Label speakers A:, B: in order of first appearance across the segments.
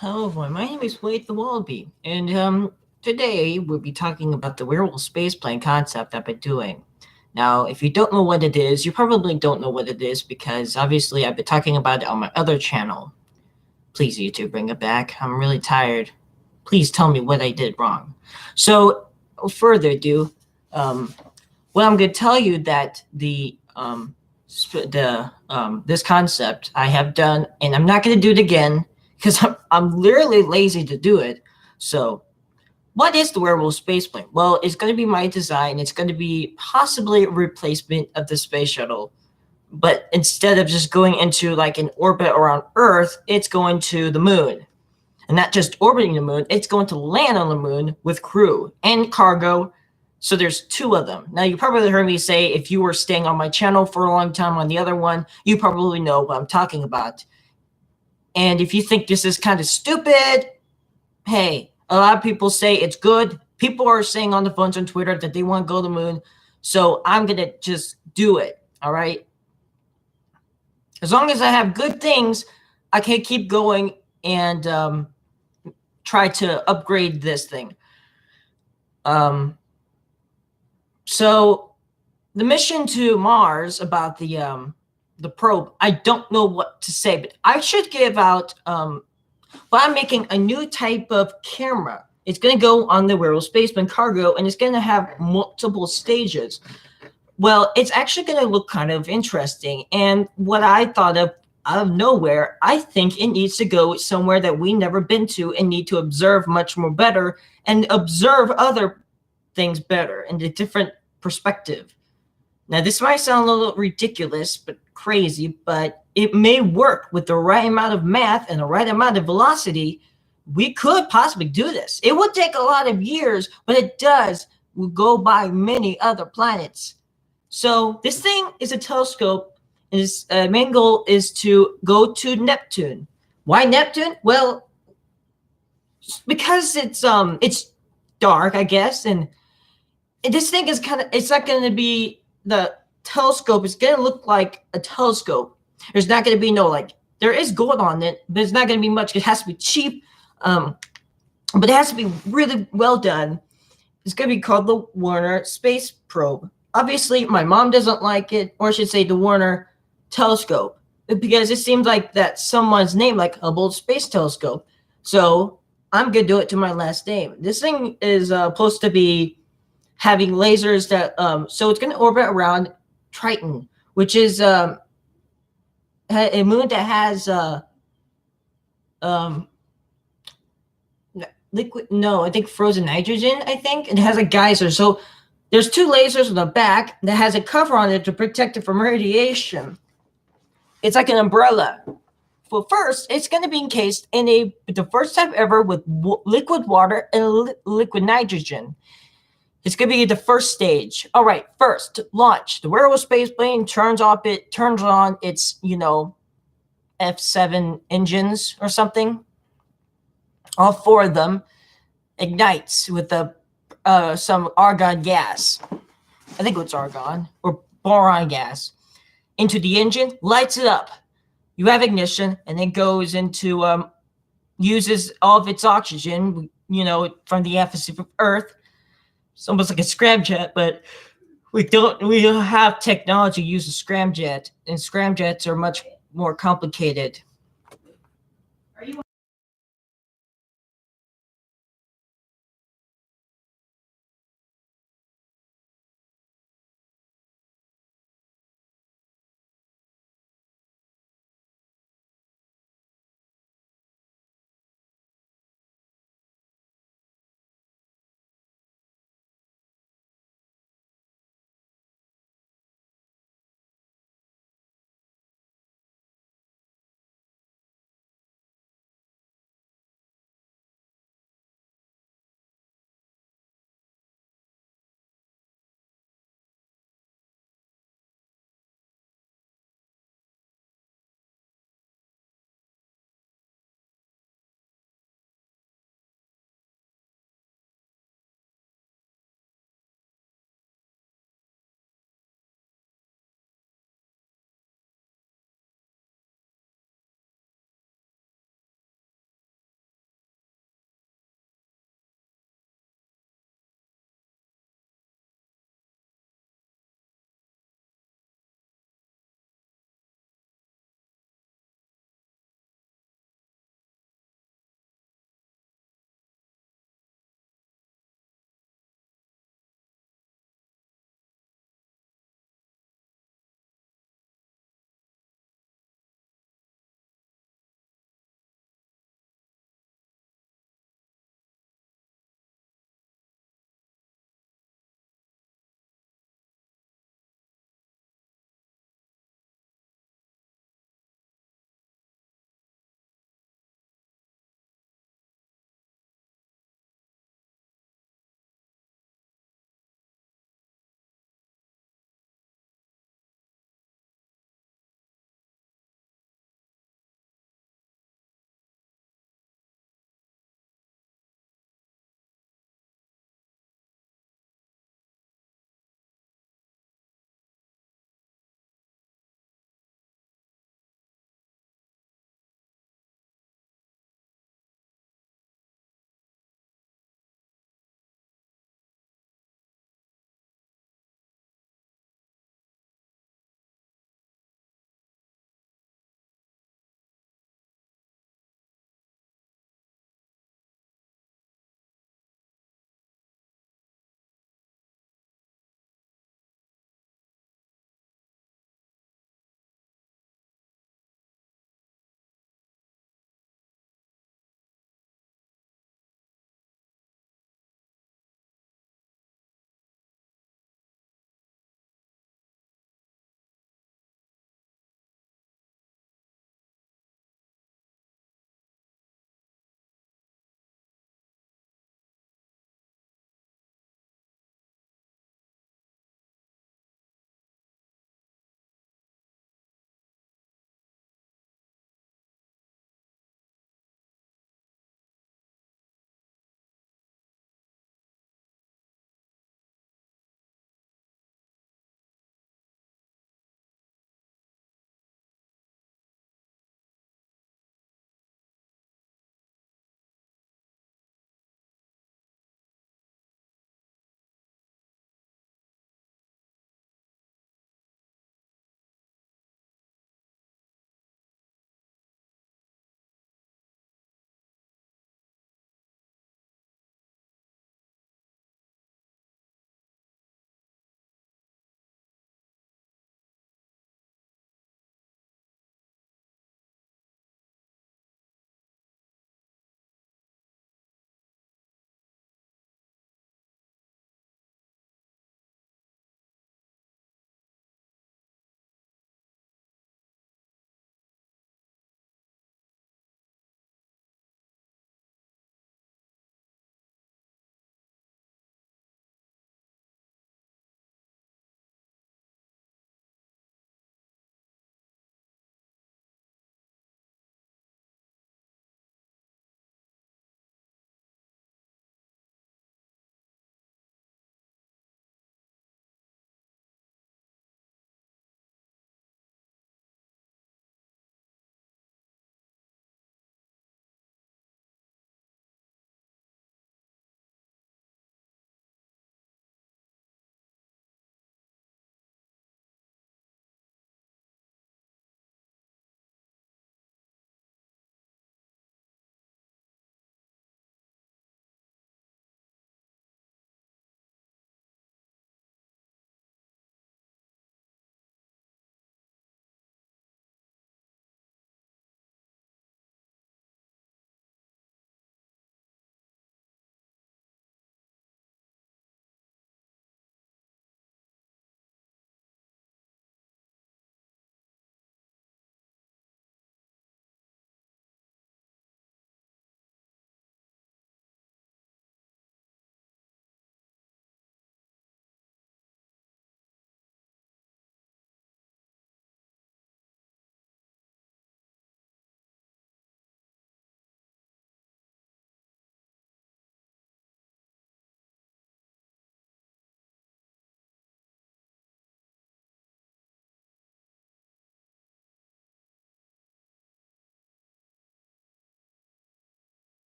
A: Hello, everyone. My name is Wade the Wallaby, and today we'll be talking about the werewolf spaceplane concept I've been doing. Now, if you don't know what it is, you probably don't know what it is because obviously I've been talking about it on my other channel. Please, YouTube, bring it back. I'm really tired. Please tell me what I did wrong. So, without further ado, um, well, I'm going to tell you that this concept I have done, and I'm not going to do it again because I'm literally lazy to do it. So, what is the werewolf spaceplane? Well, it's going to be my design. It's going to be possibly a replacement of the space shuttle, but instead of just going into like an orbit around Earth, it's going to the moon. And not just orbiting the moon, it's going to land on the moon with crew and cargo. So there's two of them. Now, you probably heard me say if you were staying on my channel for a long time on the other one, you probably know what I'm talking about. And if you think this is kind of stupid, hey, a lot of people say it's good. People are saying on the phones on Twitter that they want to go to the moon. So I'm going to just do it. All right. As long as I have good things, I can keep going and try to upgrade this thing. Um, so the mission to Mars about the probe, I don't know what to say, but I should give out. Well, I'm making a new type of camera. It's going to go on the werewolf spaceman cargo, and it's going to have multiple stages. Well, it's actually going to look kind of interesting. And what I thought of out of nowhere, I think it needs to go somewhere that we never been to and need to observe much more better and observe other things better in a different perspective. Now, this might sound a little ridiculous, but crazy, but it may work with the right amount of math and the right amount of velocity. We could possibly do this. It would take a lot of years, but it does. We'll go by many other planets. So this thing is a telescope, and its main goal is to go to Neptune. Why Neptune? Well, because it's dark, I guess, and this thing is kind of, it's not going to be the telescope. It's going to look like a telescope. There's not going to be no like, there is gold on it, but it's not going to be much. It has to be cheap, but it has to be really well done. It's going to be called the Warner Space Probe. Obviously, my mom doesn't like it, or I should say the Warner Telescope, because it seems like that's someone's name, like Hubble Space Telescope. So I'm going to do it to my last name. This thing is supposed to be having lasers that so it's going to orbit around Triton, which is a moon that has um liquid, no, I think frozen nitrogen. I think it has a geyser. So there's two lasers on the back that has a cover on it to protect it from radiation. It's like an umbrella. Well, first, it's going to be encased in the first time ever with liquid water and liquid nitrogen. It's going to be the first stage. All right, first, launch. The werewolf space plane turns on its, F7 engines or something. All four of them ignites with some argon gas. I think it's argon or boron gas into the engine, lights it up. You have ignition, and it goes into uses all of its oxygen, from the atmosphere of Earth. It's almost like a scramjet, but we don't have technology to use a scramjet, and scramjets are much more complicated.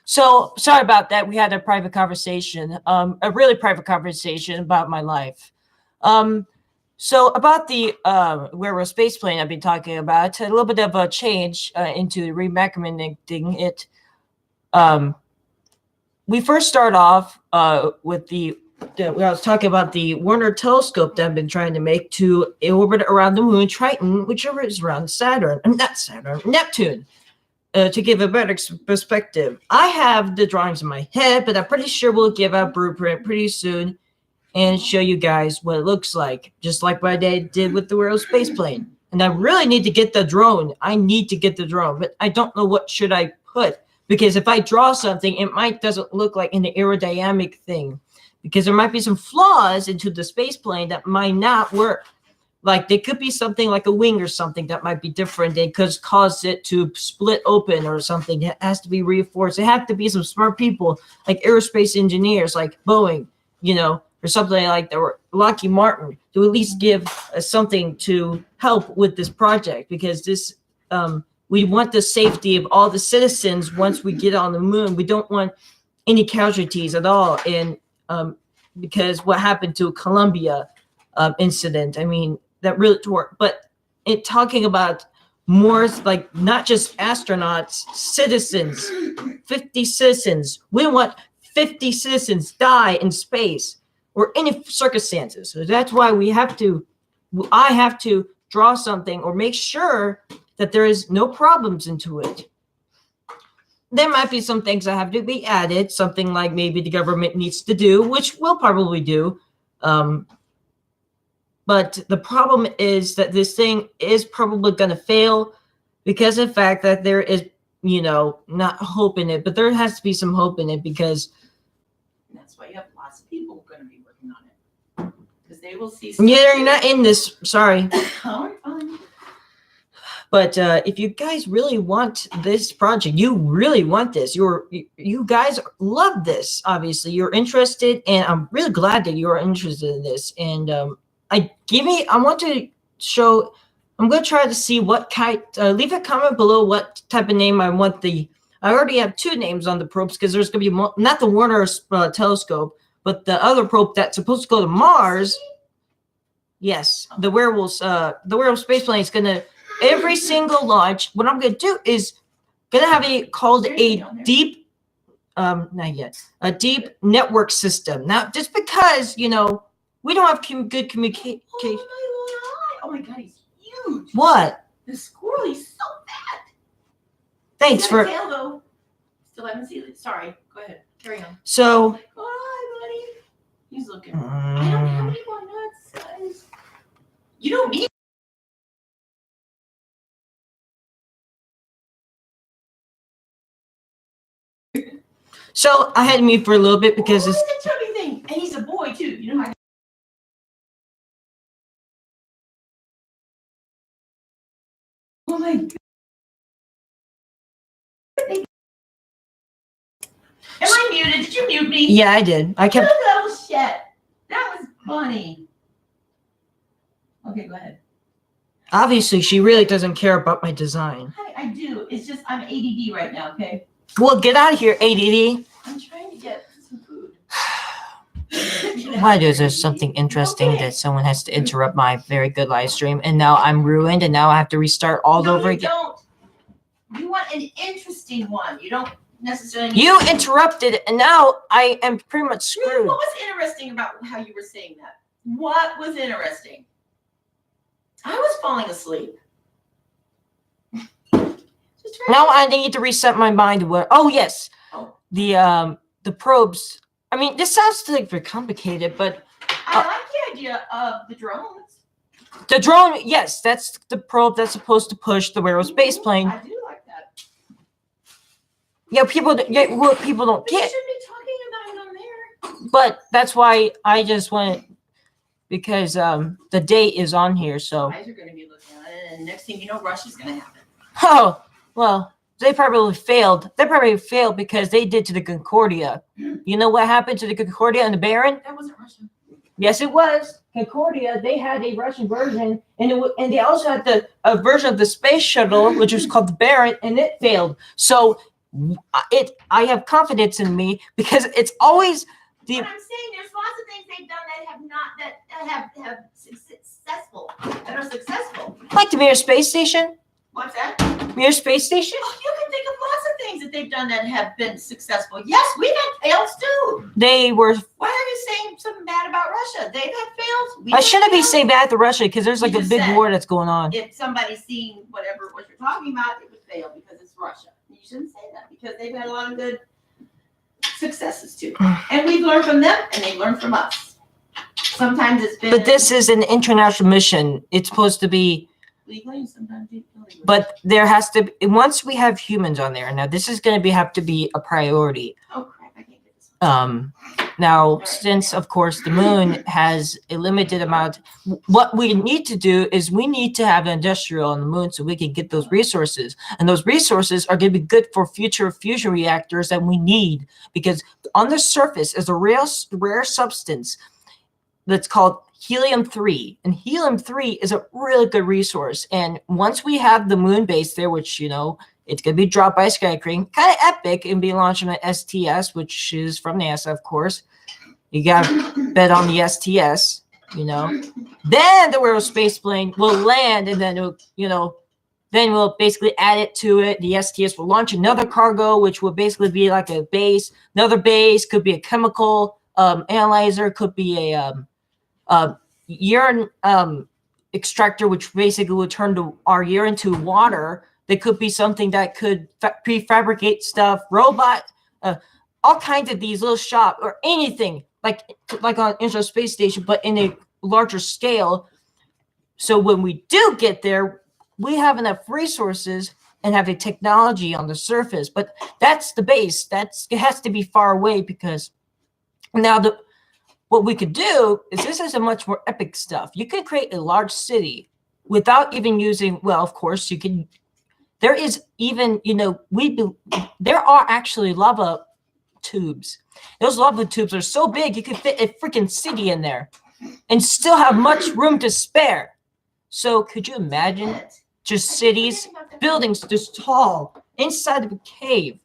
A: So sorry about that. We had a private conversation, a really private conversation about my life. Um, so about the werewolf space plane I've been talking about, a little bit of a change into recommending it. Um, we first start off with I was talking about the Warner telescope that I've been trying to make to orbit around the moon, Triton, whichever is around Saturn, not Saturn, Neptune. To give a better perspective, I have the drawings in my head, but I'm pretty sure we'll give out blueprint pretty soon and show you guys what it looks like, just like what I did with the World Space Plane. And I really need to get the drone. I need to get the drone, but I don't know what should I put, because if I draw something, it might doesn't look like an aerodynamic thing, because there might be some flaws into the space plane that might not work. Like there could be something like a wing or something that might be different. It could cause it to split open or something. It has to be reinforced. It have to be some smart people like aerospace engineers, like Boeing, or something like that, or Lockheed Martin, to at least give something to help with this project, because this we want the safety of all the citizens once we get on the moon. We don't want any casualties at all, and because what happened to Columbia incident, I mean, that really tore. But it talking about more like not just astronauts, citizens, 50 citizens. We don't want 50 citizens die in space or any circumstances. So that's why I have to draw something or make sure that there is no problems into it. There might be some things that have to be added, something like maybe the government needs to do, which we'll probably do. But the problem is that this thing is probably going to fail because of the fact that there is, not hope in it, but there has to be some hope in it, because
B: that's why you have lots of people going to be working on it, because they will see.
A: Yeah, you're not in this. Sorry.
B: Oh, fine.
A: But if you guys really want this project, you really want this. You guys love this. Obviously, you're interested, and I'm really glad that you are interested in this. And I want to show. I'm going to try to see what kind. Leave a comment below what type of name I want. I already have two names on the probes, because there's going to be not the Warner telescope, but the other probe that's supposed to go to Mars. Yes, the werewolf space plane is going to. Every single launch, what I'm going to do is going to have a deep, not yet, a deep network system. Now, just because, we don't have good communication.
B: Oh my God, he's huge.
A: What?
B: The squirrel, he's so fat.
A: Thanks for.
B: Tail, though. Still haven't seen it. Sorry. Go ahead. Carry on.
A: So.
B: Oh, hi, buddy. He's looking. I don't have any more nuts, guys. You don't need.
A: So I had to mute for a little bit because
B: it's a chubby thing, and he's a boy too. You know how. Oh my God. Am I muted? Did you mute me?
A: Yeah, I did. I kept.
B: Oh shit! That was funny. Okay, go ahead.
A: Obviously, she really doesn't care about my design.
B: I do. It's just I'm ADD right now. Okay.
A: Well, get out of here, ADD.
B: I'm trying to get some food.
A: Why is there something interesting that someone has to interrupt my very good live stream, and now I'm ruined, and now I have to restart all over again?
B: Don't. You want an interesting one. You don't necessarily.
A: You interrupted, and now I am pretty much screwed.
B: Really? What was interesting about how you were saying that? What was interesting? I was falling asleep.
A: Now I need to reset my mind. Oh yes, the probes. I mean, this sounds like very complicated, but
B: I like the idea of the drones.
A: The drone, yes, that's the probe that's supposed to push the werewolf space plane.
B: I do like that.
A: Yeah, people don't get.
B: You should be talking about it on there.
A: But that's why I just wanted, because the date is on here, so.
B: Guys are going to be looking at it, and next thing you know, Russia's going to happen.
A: Oh. Well, they probably failed. They probably failed because they did to the Concordia. You know what happened to the Concordia and the Baron?
B: That wasn't Russian.
A: Yes, it was. Concordia, they had a Russian version, and they also had a version of the space shuttle, which was called the Baron, and it failed. So I have confidence in me because it's always the.
B: But I'm saying there's lots of things they've done that have not have successful that are successful.
A: Like the Mir Space Station.
B: What's that?
A: Mir Space Station.
B: Oh, you can think of lots of things that they've done that have been successful. Yes, we've had fails too.
A: They were.
B: Why are you saying something bad about Russia? They've had fails.
A: I shouldn't be saying bad to Russia because there's like a big war that's going on.
B: If somebody's seeing whatever what you're talking about, it would fail because it's Russia. You shouldn't say that because they've had a lot of good successes too, and we've learned from them, and they learned from us. Sometimes it's been.
A: But this is an international mission. It's supposed to be.
B: Legally, sometimes illegally.
A: But there has to be, once we have humans on there. Now this is going to have to be a priority.
B: Oh crap! I can't get this.
A: Now since of course the moon has a limited amount, what we need to do is we need to have an industrial on the moon so we can get those resources, and those resources are going to be good for future fusion reactors that we need because on the surface is a rare substance that's called helium-3, and helium-3 is a really good resource. And once we have the moon base there, which it's going to be dropped by Skycrane, kind of epic, and be launched on an STS, which is from NASA, of course. You got to bet on the STS, Then the werewolf spaceplane will land, and then then we'll basically add it to it. The STS will launch another cargo, which will basically be like a base. Another base could be a chemical analyzer, could be a urine extractor, which basically would turn our urine to water. They could be something that could prefabricate stuff, robot, all kinds of these little shop or anything like on International Space Station, but in a larger scale. So when we do get there, we have enough resources and have a technology on the surface. But that's the base. It has to be far away because now what we could do is this is a much more epic stuff. You can create a large city without even using, well, of course, you can. There is even, there are actually lava tubes. Those lava tubes are so big, you could fit a freaking city in there and still have much room to spare. So could you imagine just cities, buildings this tall inside of a cave?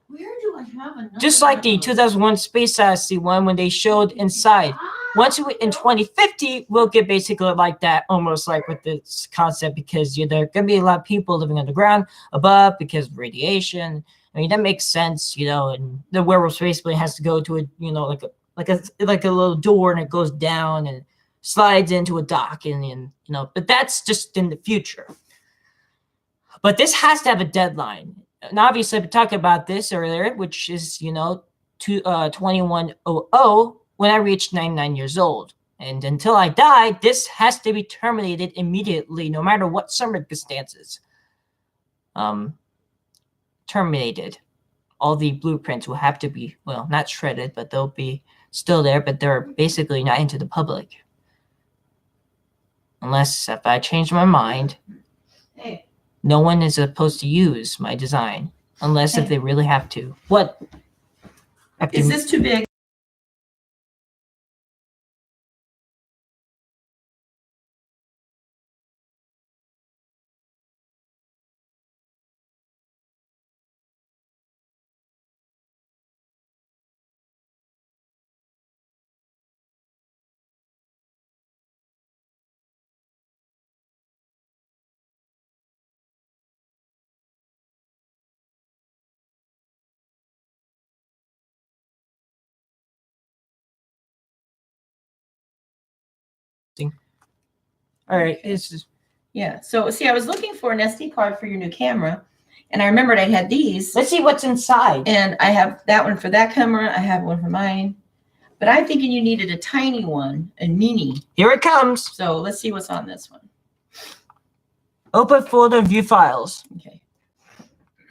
B: Where do I have another?
A: Just like the 2001 Space Odyssey one when they showed inside. Once in 2050, we'll get basically like that, almost like with this concept, because there are going to be a lot of people living underground, above, because of radiation. I mean, that makes sense, and the werewolf spaceplane has to go to a, like a little door, and it goes down and slides into a dock, and but that's just in the future. But this has to have a deadline. And obviously, I've been talking about this earlier, which is, 2100 when I reach 99 years old. And until I die, this has to be terminated immediately, no matter what circumstances. Terminated. All the blueprints will have to be, well, not shredded, but they'll be still there, but they're basically not into the public. Unless if I change my mind.
B: Hey.
A: No one is supposed to use my design unless if they really have to. What?
B: Is this too big?
A: All right. This is.
B: Yeah. So see, I was looking for an SD card for your new camera, and I remembered I had these.
A: Let's see what's inside.
B: And I have that one for that camera. I have one for mine. But I'm thinking you needed a tiny one, a mini.
A: Here it comes.
B: So let's see what's on this one.
A: Open folder, view files.
B: Okay.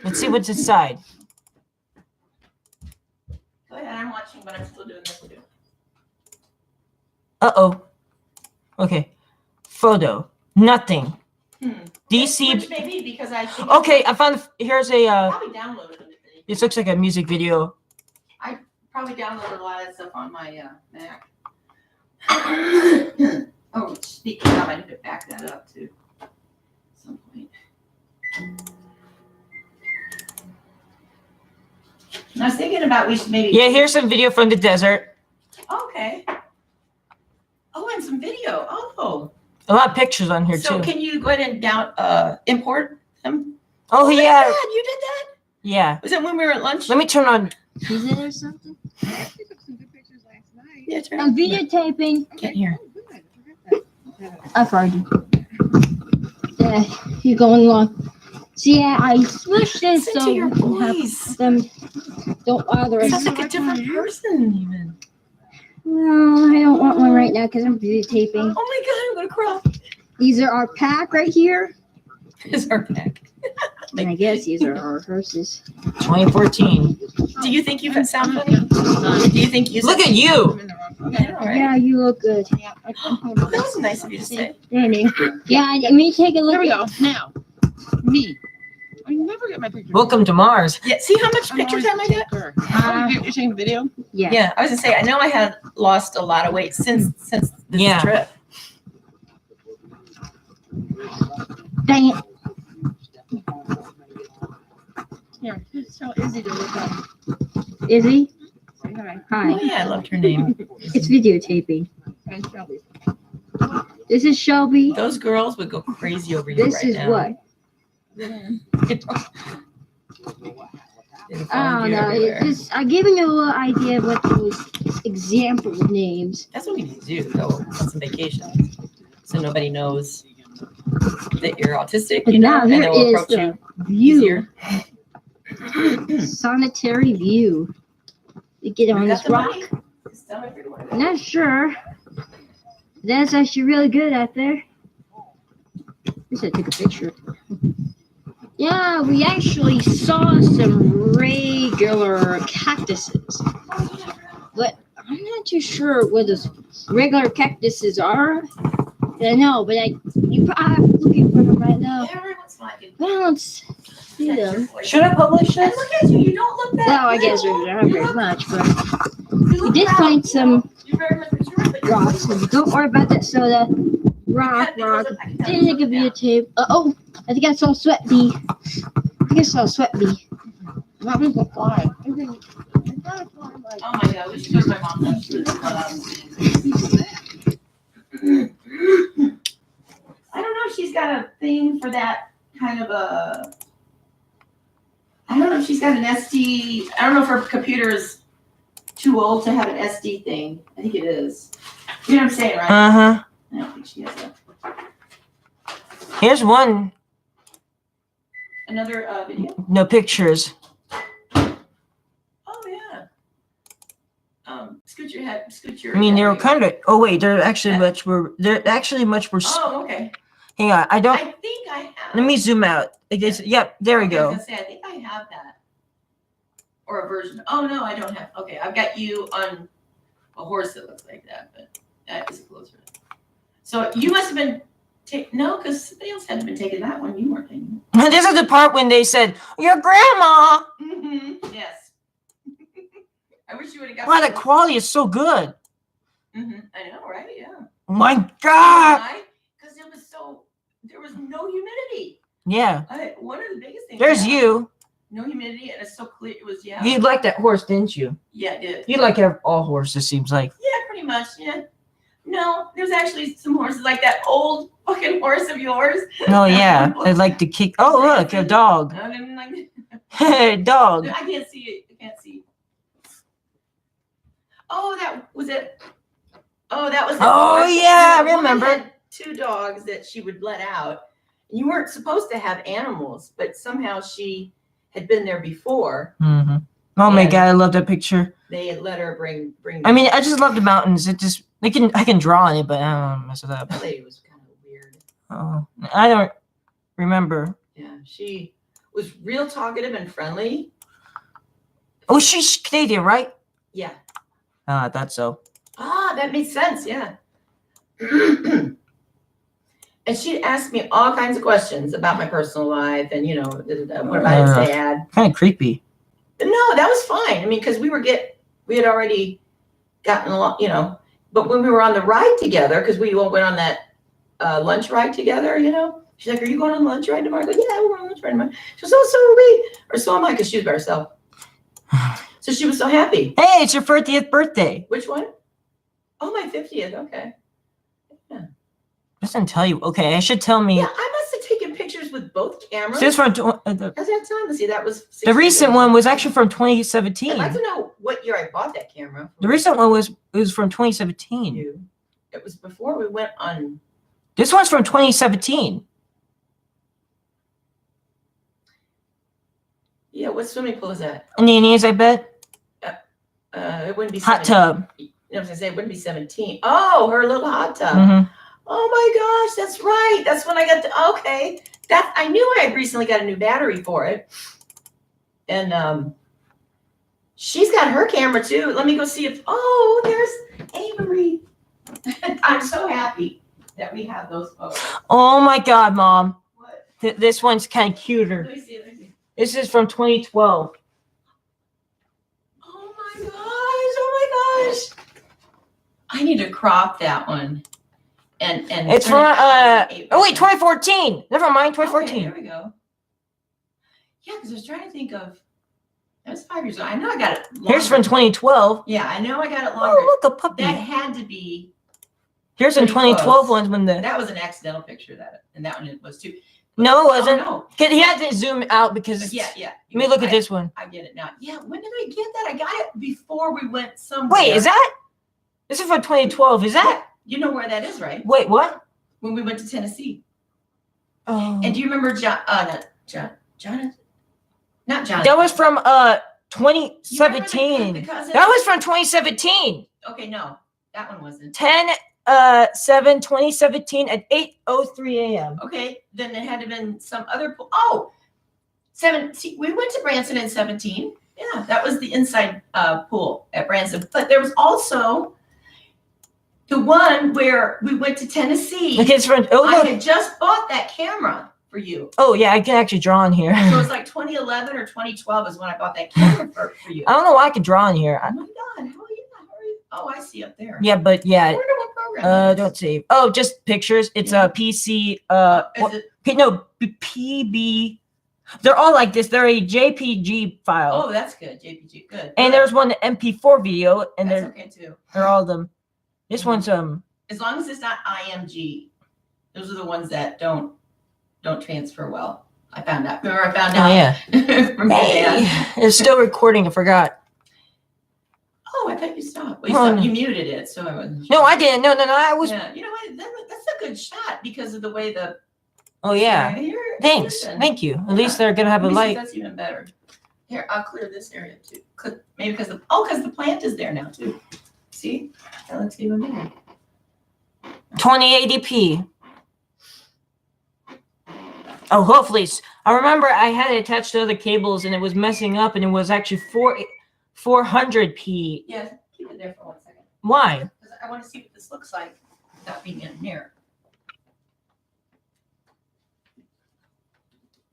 A: Let's see what's inside.
B: Go ahead. I'm watching, but I'm still doing this too.
A: Uh-oh. Okay. Photo. Nothing. DC.
B: Which may be because I think
A: Okay, I found. Here's a.
B: probably downloaded it.
A: This looks like a music video.
B: I probably downloaded a lot of stuff on my Mac. Oh, speaking of, I need to back that up too. At some point. I was thinking about we should maybe.
A: Yeah, here's some video from the desert.
B: Okay. Oh, and some video. Oh.
A: A lot of pictures on here
B: So
A: too.
B: can you go ahead and import them?
A: Oh
B: my
A: yeah,
B: God, you did that?
A: yeah.
B: Was that when we were at lunch?
A: Let me turn on.
C: Is it or something?
D: I actually took some good pictures last night.
B: Yeah, turn
C: I'm videotaping.
B: Can't hear.
D: Oh, good. I forgot that.
C: I've heard you. Yeah, you're going along. So yeah, I switched this
B: Listen
C: so
B: to your
C: we can have
B: voice.
C: them don't bother
B: You
C: us.
B: sound like a different person even.
C: No, I don't want one right now because I'm videotaping.
B: Oh my God, I'm gonna cry.
C: These are our pack right here.
B: It's our pack.
C: And I guess these are our horses.
A: 2014.
B: Do you think you sound funny? Do you think you
A: Look at you.
D: I'm in the wrong.
B: Yeah, all right.
C: Yeah, you look good.
D: Yeah.
B: That was nice of you to say.
C: Danny. Yeah, let me take a look.
D: There we
C: at-
D: go. Now, me. I never get my pictures.
A: Welcome to Mars.
B: Yeah, see how much
D: I'm
B: picture
D: always
B: time I get?
D: taker. Oh, you're taking the video?
C: Yeah.
B: Yeah, I was gonna say, I know I had lost a lot of weight since this
A: Yeah.
B: trip.
C: Dang it.
D: Here, just tell Izzy to look up.
C: Izzy?
D: Say hi.
B: Oh
C: Hi.
B: yeah, I loved her name.
C: It's videotaping.
D: And Shelby.
C: This is Shelby.
B: Those girls would go crazy over you
C: This
B: right
C: is
B: now.
C: what? I don't know. It's just, I'm giving you a little idea of what those example names.
B: That's what we need to do, though, on some vacation, so nobody knows that you're autistic.
C: But
B: You know,
C: now
B: and
C: here
B: they'll
C: is
B: approach
C: the
B: you
C: view.
B: easier.
C: Sanitary view. You get on
B: You
C: this
B: got the
C: rock.
B: money? Just tell me if you're going.
C: I'm not sure. That's actually really good out there. I should take a picture. Yeah, we actually saw some regular cactuses. But I'm not too sure what those regular cactuses are. I know, but you probably looking for them right now.
B: Every once in a while, I can
C: I don't see
B: catch your
C: them.
B: voice.
A: Should I publish
B: And
A: this?
B: look at you, you don't look that
C: Well, I guess
B: little.
C: there's not
B: You
C: very
B: look-
C: much, but
B: you
C: we
B: look
C: did
B: proud,
C: find
B: you know.
C: some
B: You're very much mature, but you're
C: rocks. So don't worry about that soda. Rock. Didn't take a videotape. Oh, I think I saw a sweat bee. I think I saw a sweat bee.
D: Not me go fly. I gotta fly like.
B: Oh my God, we should go to my mom's house. She lives in I don't know if she's got a thing for that kind of a. I don't know if she's got an SD. I don't know if her computer is too old to have an SD thing. I think it is. You know what I'm saying, right?
A: Uh-huh.
B: I don't think she has that.
A: Here's one.
B: Another video.
A: No pictures.
B: Oh yeah. Scoot your head. Scoot your.
A: I mean, they were
B: head.
A: kind of. Oh wait, they're actually much. They're actually much more.
B: Oh okay.
A: Hang on, I don't.
B: I think I have.
A: Let me zoom out. I guess. Yep, there we
B: I was
A: go.
B: gonna say, I think I have that. Or a version. Oh no, I don't have. Okay, I've got you on a horse that looks like that, but that is closer. So you must have been. No, because somebody else hadn't been taking that one. You weren't taking
A: This is the part when they said, "Your grandma."
B: it. Mm-hmm. Yes. I wish you would have got.
A: Wow, the quality is so good.
B: Mm-hmm. I know, right? Yeah.
A: Oh my God.
B: Why? Because it was so. There was no humidity.
A: Yeah.
B: One of the biggest things.
A: There's
B: yeah,
A: you.
B: No humidity, and it's so clear. It was yeah.
A: You liked that horse, didn't you?
B: Yeah, it did.
A: You like all horses, seems like.
B: Yeah, pretty much. Yeah. No, there's actually some horses like that old fucking horse of yours.
A: Oh yeah, I like to kick. Oh look, a dog.
B: I didn't like it.
A: Hey, dog.
B: I can't see it. I can't see. Oh, that was it. Oh, that was.
A: Oh, yeah, I
B: The woman
A: remember.
B: had 2 dogs that she would let out. You weren't supposed to have animals, but somehow she had been there before.
A: Mm-hmm. Oh my
B: And-
A: God, I love that picture.
B: They had let her bring.
A: I mean, I just love the mountains. It just I can draw on it, but I don't want to mess it up.
B: That lady was kind of weird.
A: Oh, I don't remember.
B: Yeah, she was real talkative and friendly.
A: Oh, she's Canadian, right?
B: Yeah.
A: I thought so.
B: Ah, that makes sense. Yeah. And she'd ask me all kinds of questions about my personal life and, you know, what about his dad.
A: Kind of creepy.
B: But no, that was fine. I mean, because we had already gotten along, you know, but when we were on the ride together, because we all went on that lunch ride together, you know, she's like, "Are you going on lunch ride tomorrow?" I go, "Yeah, we're going on lunch ride tomorrow." She goes, "Oh, so are we," or "So am I," because she was by herself. So she was so happy.
A: Hey, it's your 50th birthday.
B: Which one? Oh, my 50th. Okay.
A: Doesn't tell you. Okay, I should tell me.
B: Yeah, I must have taken pictures with both cameras.
A: This from
B: How's that time? Let's see, that was
A: the recent
B: 60.
A: one was actually from
B: I'd
A: 2017.
B: like to know what year I bought that camera.
A: The recent one was from 2017.
B: It was before we went on.
A: This one's from 2017.
B: Yeah, what swimming pool is that?
A: Nini's, I bet.
B: It wouldn't be
A: Hot
B: 17.
A: tub.
B: You know what I'm gonna say? It wouldn't be 17. Oh, her little hot tub.
A: Mhm.
B: Oh my gosh, that's right. That's when I got the okay. That I knew I had recently got a new battery for it. And she's got her camera too. Let me go see if there's Avery. I'm so happy that we have those photos.
A: Oh my God, Mom.
B: What?
A: This one's kind of cuter.
B: Let me see, let me see.
A: This is from 2012.
B: Oh my gosh, oh my gosh. I need to crop that one. And
A: It's from
B: turn it
A: oh wait, 2014. Never mind,
B: Okay,
A: 2014.
B: there we go. Yeah, because I was trying to think of that was 5 years ago. I know I got it longer.
A: Here's from 2012.
B: Yeah, I know I got it longer.
A: Oh, look, a puppy.
B: That had to be
A: Here's in
B: pretty
A: 2012
B: close.
A: ones when the
B: that was an accidental picture and that one was too.
A: no, it wasn't.
B: Oh,
A: He had to zoom out because
B: no. Yeah.
A: Let me look at this one.
B: I get it now. Yeah, when did I get that? I got it before we went somewhere.
A: Wait, is that? This is from 2012. Is that?
B: You know where that is, right?
A: Wait, what?
B: When we went to Tennessee.
A: Oh.
B: And do you remember Jonathan? Not Jonathan.
A: That was from
B: You remember
A: 2017.
B: the cousin?
A: That was from 2017.
B: Okay, no, that one wasn't.
A: 10/7/2017 at 8:03 a.m.
B: Okay, then it had to have been some other pool. Oh, 17. We went to Branson in 17. Yeah, that was the inside pool at Branson. But there was also the one where we went to Tennessee.
A: Okay, it's from.
B: I
A: Oh,
B: had just bought that camera for you.
A: oh yeah, I can actually draw on here.
B: So it was like 2011 or 2012 is when I bought that camera for you.
A: I don't know why I could draw on here.
B: Oh my God, how are you? Oh, I see up there.
A: Yeah, but
B: I
A: yeah.
B: wonder what program that is.
A: Don't save. Oh, just pictures. It's a PC.
B: Is it,
A: No, PB. They're all like this. They're a JPG file.
B: oh, that's good. JPG, good.
A: And
B: good.
A: there's one MP4 video, and
B: That's
A: they're
B: okay too.
A: all of them. This one's
B: As long as it's not IMG, those are the ones that don't transfer well. I found out. Remember, I found
A: oh
B: out
A: yeah.
B: from Dad.
A: Hey, it's still recording. I forgot.
B: Oh, I thought you stopped. Well,
A: Oh,
B: you,
A: no.
B: you muted it, so I wasn't.
A: No, I didn't. No. I was.
B: Yeah, you know what? That's a good shot because of the way the.
A: Oh yeah.
B: Here,
A: Thanks.
B: listen.
A: Thank you. At least they're gonna have a
B: Let me see if
A: light.
B: that's even better. Here, I'll clear this area too. Maybe because because the plant is there now too. See, that looks even better.
A: 2080p. Oh, hopefully. I remember I had it attached to other cables and it was messing up, and it was actually 400p.
B: Yeah, keep it there for 1 second
A: Why?
B: because I want to see what this looks like without being in a mirror.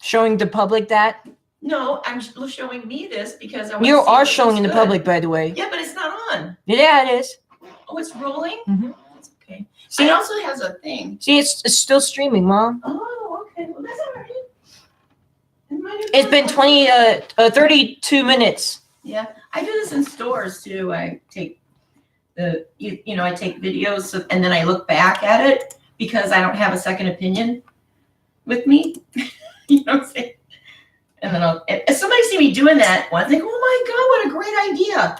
A: Showing the public that
B: No, I'm showing me this because I want
A: you
B: to see
A: are
B: if it
A: showing in
B: looks
A: the
B: good.
A: public, by the way.
B: Yeah, but it's not on.
A: Yeah, it is.
B: Oh, it's rolling?
A: Mhm.
B: That's okay.
A: See?
B: It also has a thing.
A: See, it's still streaming, Mom.
B: Oh, okay. Well, that's all right.
A: It's been 32 minutes.
B: Yeah, I do this in stores too. I take I take videos and then I look back at it because I don't have a second opinion with me. You know what I'm saying? And then if somebody see me doing that once, they go, "Oh my God, what a great idea!"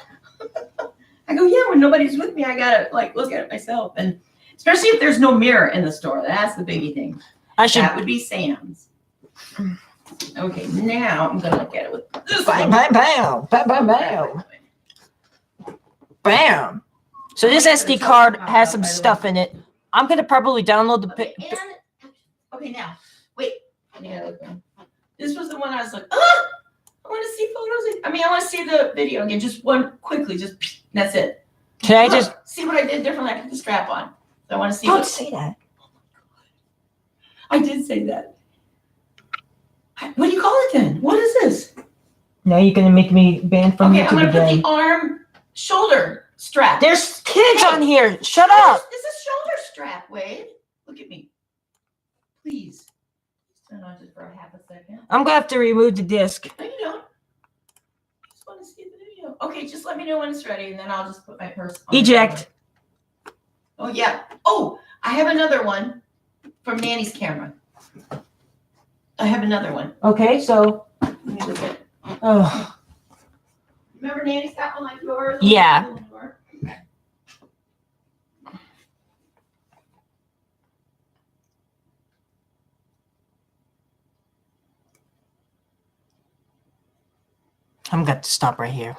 B: I go, "Yeah." When nobody's with me, I gotta look at it myself, and especially if there's no mirror in the store. That's the biggie thing.
A: I should.
B: That would be Sam's. Okay, now I'm gonna look at it with this.
A: Bam, bam, bam, bam, bam, bam, bam. So this SD card has some stuff in it. I'm gonna probably download the
B: Okay,
A: pic.
B: okay, now wait. Yeah, this was the one I was like, I want to see photos. I want to see the video again. Just one quickly. Just that's it.
A: Can I
B: Look,
A: just?
B: see what I did differently? I put the strap on. So I want to see.
A: Don't say that.
B: I did say that. What do you call it then? What is this?
A: Now you're gonna make me ban from
B: Okay, I'm
A: YouTube
B: gonna put
A: again.
B: the arm shoulder strap.
A: There's kids
B: Hey,
A: on here. Shut up.
B: This is shoulder strap, Wade. Look at me. Please. Turn on just for a half a second.
A: I'm gonna have to remove the disc.
B: No, you don't. I just want to see the video. Okay. Okay, just let me know when it's ready, and then I'll just put my purse on. the
A: Eject.
B: camera. Oh, yeah. Oh, I have another one from Nanny's camera. I have another one.
A: Okay, so,
B: Let me look at it.
A: oh,
B: Remember Nanny's got one like yours?
A: Yeah. I'm going to stop right here.